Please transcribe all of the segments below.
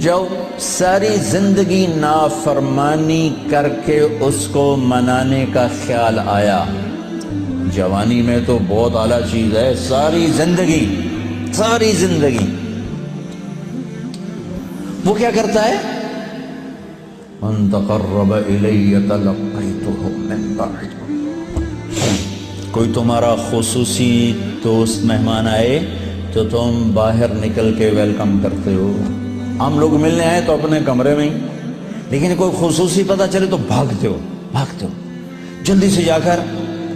جو ساری زندگی نافرمانی کر کے اس کو منانے کا خیال آیا، جوانی میں تو بہت اعلیٰ چیز ہے، ساری زندگی وہ کیا کرتا ہے؟ من تقرب الی تلقیتہ من بعید۔ کوئی تمہارا خصوصی دوست مہمان آئے تو تم باہر نکل کے ویلکم کرتے ہو۔ ہم لوگ ملنے آئے تو اپنے کمرے میں ہی، لیکن کوئی خصوصی پتہ چلے تو بھاگتے ہو جلدی سے جا کر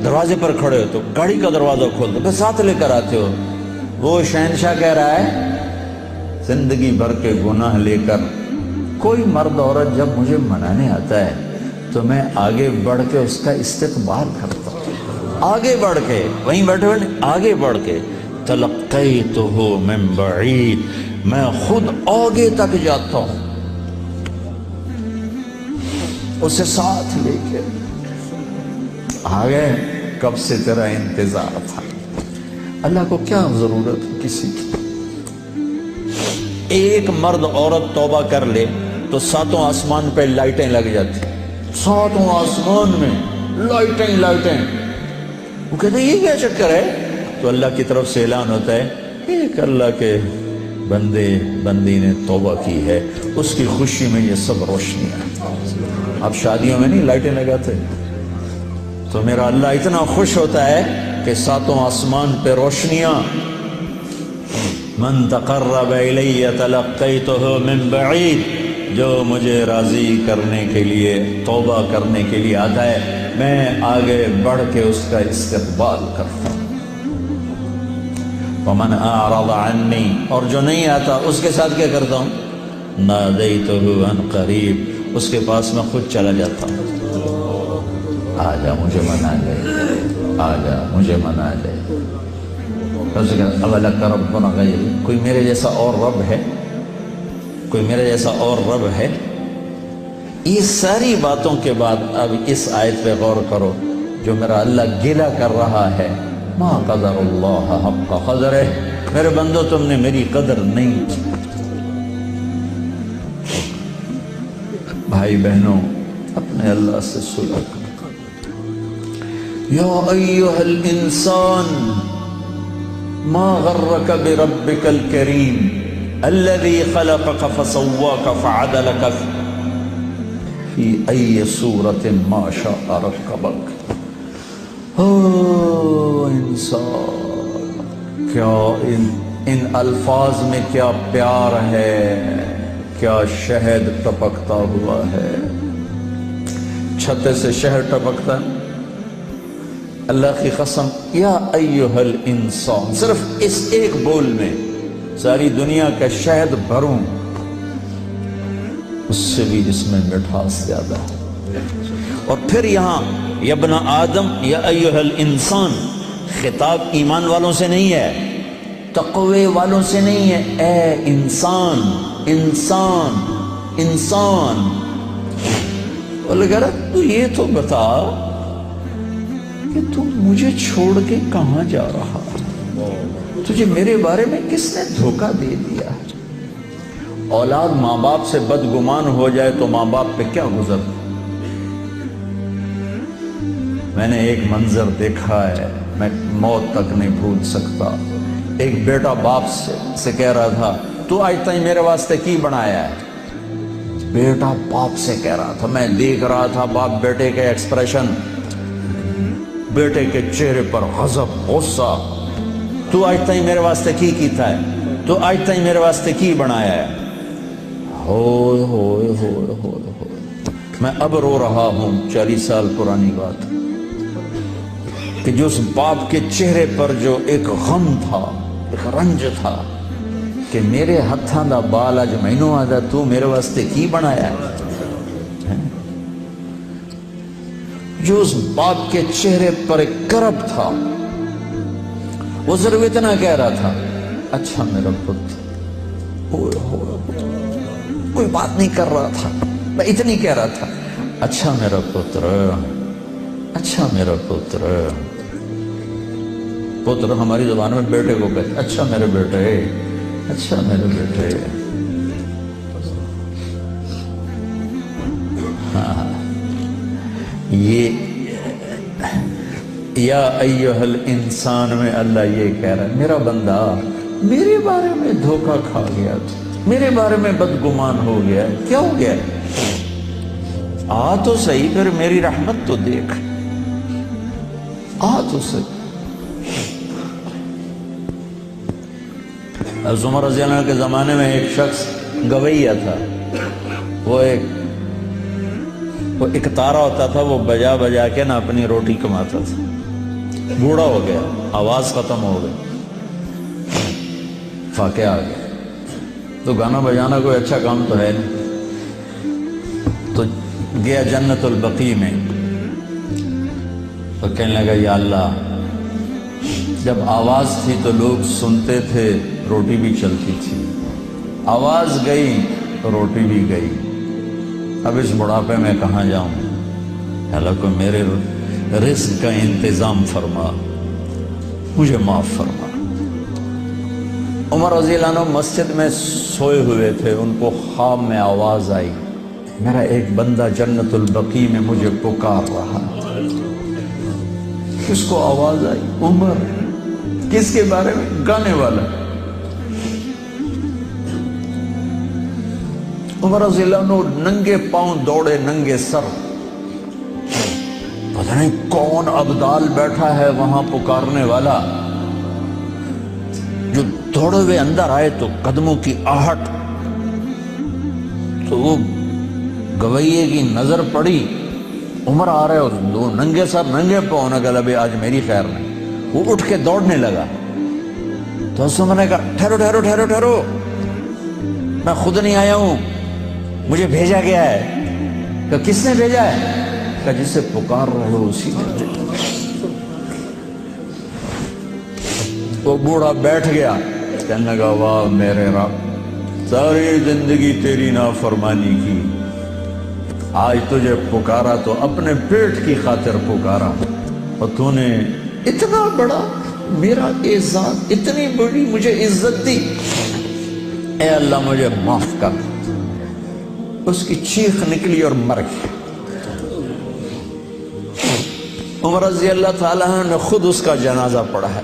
دروازے پر کھڑے ہو تو گاڑی کا دروازہ کھول دو، پھر ساتھ لے کر آتے ہو۔ وہ شہنشاہ کہہ رہا ہے زندگی بھر کے گناہ لے کر کوئی مرد عورت جب مجھے منانے آتا ہے تو میں آگے بڑھ کے اس کا استقبال کرتا ہوں، آگے بڑھ کے، وہیں بیٹھے ہوئے آگے بڑھ کے تلقیتہ من بعید، میں خود آگے تک جاتا ہوں اسے ساتھ لے کے۔ آگے کب سے تیرا انتظار تھا، اللہ کو کیا ضرورت کسی کی۔ ایک مرد عورت توبہ کر لے تو ساتوں آسمان پہ لائٹیں لگ جاتی، ساتوں آسمان میں لائٹیں۔ وہ کہتے ہیں یہ کیا چکر ہے؟ تو اللہ کی طرف سے اعلان ہوتا ہے ایک اللہ کے بندی نے توبہ کی ہے، اس کی خوشی میں یہ سب روشنیاں۔ اب شادیوں میں نہیں لائٹیں لگاتے، تو میرا اللہ اتنا خوش ہوتا ہے کہ ساتوں آسمان پہ روشنیاں۔ من تقرب الی تلقیتہ من بعید، جو مجھے راضی کرنے کے لیے، توبہ کرنے کے لیے آتا ہے، میں آگے بڑھ کے اس کا استقبال کرتا ہوں۔ ومن اعرض عنی، اور جو نہیں آتا اس کے ساتھ کیا کرتا ہوں؟ نادیتہ عن قریب، اس کے پاس میں خود چلا جاتا ہوں۔ آجا مجھے منا لے، آجا مجھے منا لے۔ اولک ربنا غیری، کوئی میرے جیسا اور رب ہے؟ کوئی میرے جیسا اور رب ہے؟ یہ ساری باتوں کے بعد اب اس آیت پہ غور کرو جو میرا اللہ گلہ کر رہا ہے، ما قدر اللہ حق قدرہ، میرے بندو تم نے میری قدر نہیں کی۔ بھائی بہنوں، اپنے اللہ سے صلح کرو۔ یا ایھا الانسان ما غرک بربک الکریم الذی خلقک فسواک فعدلک فی ای صورت ما شاء رکبک۔ انسان، کیا ان الفاظ میں کیا پیار ہے، کیا شہد ٹپکتا ہوا ہے۔ چھتے سے شہد ٹپکتا ہے، اللہ کی قسم، یا ایھا الانسان، صرف اس ایک بول میں ساری دنیا کا شہد بھروں، اس سے بھی اس میں مٹھاس زیادہ ہے۔ اور پھر یہاں یا ابن آدم یا ایھا الانسان، خطاب ایمان والوں سے نہیں ہے، تقوی والوں سے نہیں ہے، اے انسان، انسان، انسان۔ اور لگا رہا تو یہ تو بتا کہ تو مجھے چھوڑ کے کہاں جا رہا، تجھے میرے بارے میں کس نے دھوکہ دے دیا؟ اولاد ماں باپ سے بدگمان ہو جائے تو ماں باپ پہ کیا گزرتا؟ میں نے ایک منظر دیکھا ہے، میں موت تک نہیں بھول سکتا۔ ایک بیٹا باپ سے کہہ رہا تھا تو آج تک میرے واسطے کی بنایا ہے؟ بیٹا باپ سے کہہ رہا تھا، میں دیکھ رہا تھا باپ بیٹے کے ایکسپریشن، بیٹے کے چہرے پر غضب، غصہ، تو آج تک میرے واسطے کی کیتا ہے، تو آج تک میرے واسطے کی بنایا ہے۔ ہوئے ہوئے ہوئے ہوئے ہوئے، میں اب رو رہا ہوں، 40 سال پرانی بات، کہ جو اس باپ کے چہرے پر جو ایک غم تھا، ایک رنج تھا کہ میرے ہتھاں دا بال اج مینوں آدا، تو میرے واسطے کی بنایا ہے؟ جو اس باپ کے چہرے پر ایک کرب تھا، وہ صرف اتنا کہہ رہا تھا، اچھا میرا پتر، کوئی بات نہیں کر رہا تھا، میں اتنی کہہ رہا تھا، اچھا میرا پتر، اچھا میرا پتر۔ پتر ہماری زبان میں بیٹے کو کہتے، اچھا میرے بیٹے، اچھا میرے بیٹے۔ یہ یا ایھا الانسان میں اللہ یہ کہہ رہا ہے میرا بندہ میرے بارے میں دھوکہ کھا گیا تھا، میرے بارے میں بدگمان ہو گیا، کیا ہو گیا؟ آ تو صحیح، پھر میری رحمت تو دیکھ، آ تو صحیح۔ حضرت عمر رضی اللہ عنہ کے زمانے میں ایک شخص گویہ تھا، وہ ایک تارا ہوتا تھا، وہ بجا بجا کے نا اپنی روٹی کماتا تھا، بوڑھا ہو گیا، آواز ختم ہو گئی، فاقہ آ گیا، تو گانا بجانا کوئی اچھا کام تو ہے نہیں، تو گیا جنت البقیع میں، تو کہنے لگا یا اللہ جب آواز تھی تو لوگ سنتے تھے، روٹی بھی چلتی تھی، آواز گئی تو روٹی بھی گئی، اب اس بڑھاپے میں کہاں جاؤں؟ اللہ کو میرے رزق کا انتظام فرما، مجھے معاف فرما۔ عمر رضی اللہ عنہ مسجد میں سوئے ہوئے تھے، ان کو خواب میں آواز آئی، میرا ایک بندہ جنت البقیع میں مجھے پکار رہا۔ کس کو آواز آئی؟ عمر۔ کس کے بارے میں؟ گانے والا۔ عمر رضی اللہ عنہ ننگے پاؤں دوڑے، ننگے سر، پتہ نہیں کون ابدال بیٹھا ہے وہاں پکارنے والا، جو دوڑے ہوئے اندر آئے تو قدموں کی آہٹ، تو وہ گویے کی نظر پڑی، عمر آ رہے اور دو ننگے سر ننگے پاؤں، نے کہا ابھی آج میری خیر نہیں۔ وہ اٹھ کے دوڑنے لگا، تو اس میں نے کہا ٹھہرو ٹھہرو ٹھہرو ٹھہرو، میں خود نہیں آیا ہوں، مجھے بھیجا گیا ہے۔ کہ کس نے بھیجا ہے؟ کہ جس سے پکار رہے ہو اسی نے بھیجا۔ وہ بوڑھا بیٹھ گیا، کہنے لگا واہ میرے رب، ساری زندگی تیری نافرمانی کی، آج تجھے پکارا تو اپنے پیٹ کی خاطر پکارا، اور تو نے اتنا بڑا میرا اعزاز، اتنی بڑی مجھے عزت دی، اے اللہ مجھے معاف کر۔ اس کی چیخ نکلی اور مر گئی۔ عمر رضی اللہ تعالیٰ نے خود اس کا جنازہ پڑھا ہے۔